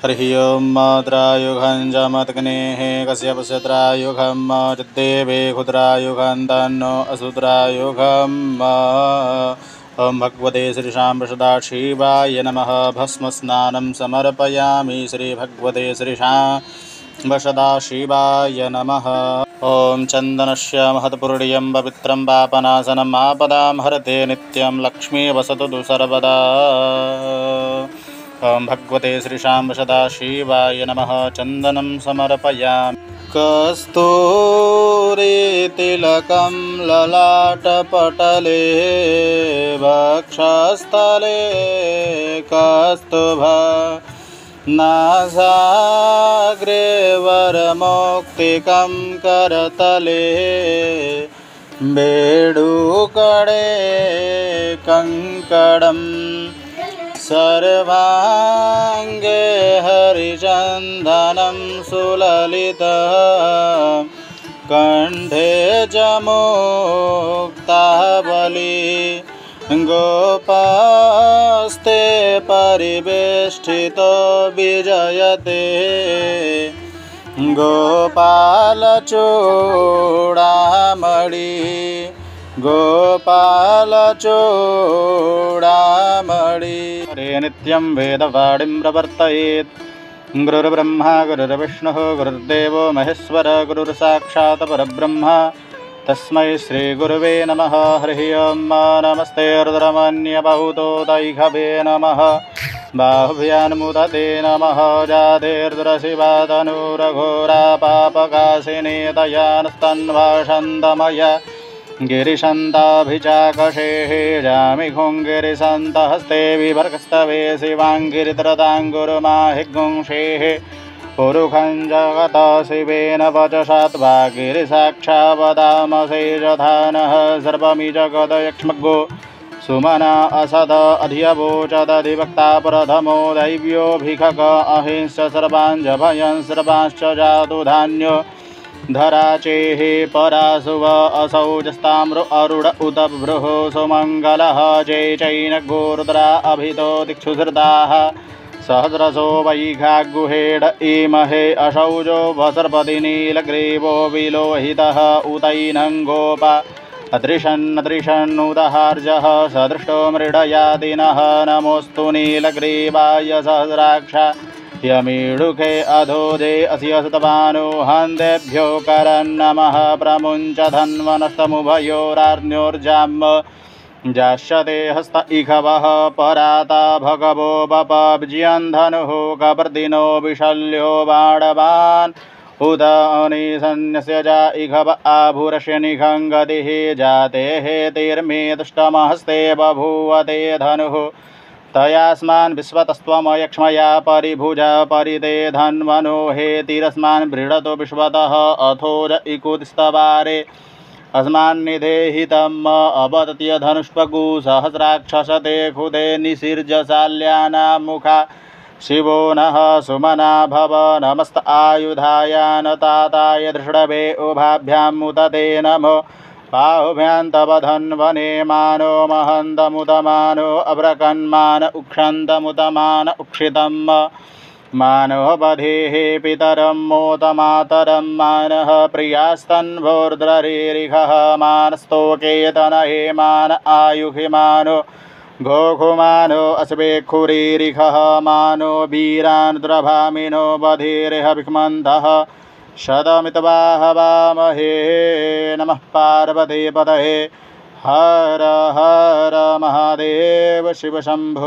हरिः ओं माद्रायुघं जमदग्नेः कश्यपस्य त्रायुघं चिद्देवे क्षुद्रायुघं तन्नो असुद्रायुघं ॐ भगवते श्रीशां सदाशिवाय नमः। भस्मस्नानं समर्पयामि श्रीभगवते श्रीशां सदाशिवाय नमः। ॐ चन्दनस्य महत्पुर्यं पवित्रं पापनाशनम् आपदां हरते नित्यं लक्ष्मी वसतु सर्वदा। ॐ भगवते श्रीशां सदाशिवाय नमः। चन्दनं समर्पयामि। कस्तूरीतिलकं ललाटपटले वक्षस्थले कस्तुभा नासाग्रे वरमौक्तिकं करतले बेडुकडे कङ्कणं सर्वाङ्गे हरिचन्दनं सुललितः कण्ठे च मुक्तावली गोपास्ते परिवेष्टितो विजयते गोपालचूडामणि गोपालचूडामणि। हरे नित्यं वेदवाणीं प्रवर्तयेत्। गुरुर्ब्रह्मा गुरुर्विष्णुः गुरुर्देवो महेश्वर गुरुर्साक्षात् परब्रह्म तस्मै श्रीगुरुवे नमः। हरिः ओं नमस्ते रुद्रमन्यबाहुतोदैघवे नमः। बाहुभ्यान्मुदते नमः। जातेर्दुरशिवातनुरघोरा पापकाशिनी दयानस्तन्वाषन्दमय गिरिशन्ताभिचाकषेः जामिघुङ्गिरिसन्तहस्ते विभर्गस्तवे शिवाङ्गिरित्रदाङ्गुरुमाहिगुंषेः पुरुखं जगत शिवेन वचसात्वा गिरिसाक्षावदामशेषधानः सर्वमि जगदयक्ष्मग्गो सुमना असद अधियवोचदधिवक्ता प्रथमो दैव्योऽभिखक अहिंस सर्वाञ्जभयं सर्वांश्च जातु धान्यो धराचेः पराशुव असौजस्ताम्रो अरुड उत भ्रुः सुमङ्गलः जय चैनगो रुद्रा अभितो दिक्षुधृताः सहस्रशो वैघागुहेड इमहे अशौजो वसर्पतिनीलग्रीवो विलोहितः उतैनं गोपा अदृशन्नुदहार्जः सदृष्टो मृडयादिनः नमोऽस्तु नीलग्रीवाय सहस्राक्षा यमीडुखे अधोदे अस्य शतभानो हन्तेभ्यो करन्नमः प्रमुञ्च धन्वनस्तमुभयोरार्ण्योर्जाम्ब जास्यते हस्त इखवः पराता भगवो बपब्ज्यन्धनुः कपर्दिनो विशल्यो बाणवान् उत अनिसन्यस्य जा इखव आभुरस्य निखङ्गतिः जातेः तीर्मे दुष्टमहस्ते बभूवते धनुः तयास्मान् विश्वतस्त्वमयक्ष्मया परिभुजा परिते धन्वनो हेतिरस्मान् बृहतो विश्वतः अथोज इकुतिस्तवारे अस्मान्निधेहितम् अवदत्य धनुष्पगु सहस्राक्षसते खुदे निसिर्जशाल्याना मुखा शिवो नः सुमना भव नमस्त आयुधायान ताताय दृष्टवे उभाभ्यां मुदते नमो बाहुभ्यां तव धन्वने मानो महन्तमुतमानो अब्रकन्मान उक्षन्तमुतमान उक्षितम् मानो बधेः पितरं मोतमातरं मानः प्रियास्तन्भोर्द्ररीरिखः मानस्तोकेतनहे मान आयुहिमानो घोघुमानो अस्वेखुरीरिखः मानो वीरानुद्रभामिनो बधिरिह विक्मन्तः शतमितवाहवामहे। नमः पार्वतीपतये हर हर महादेव शिव शम्भो।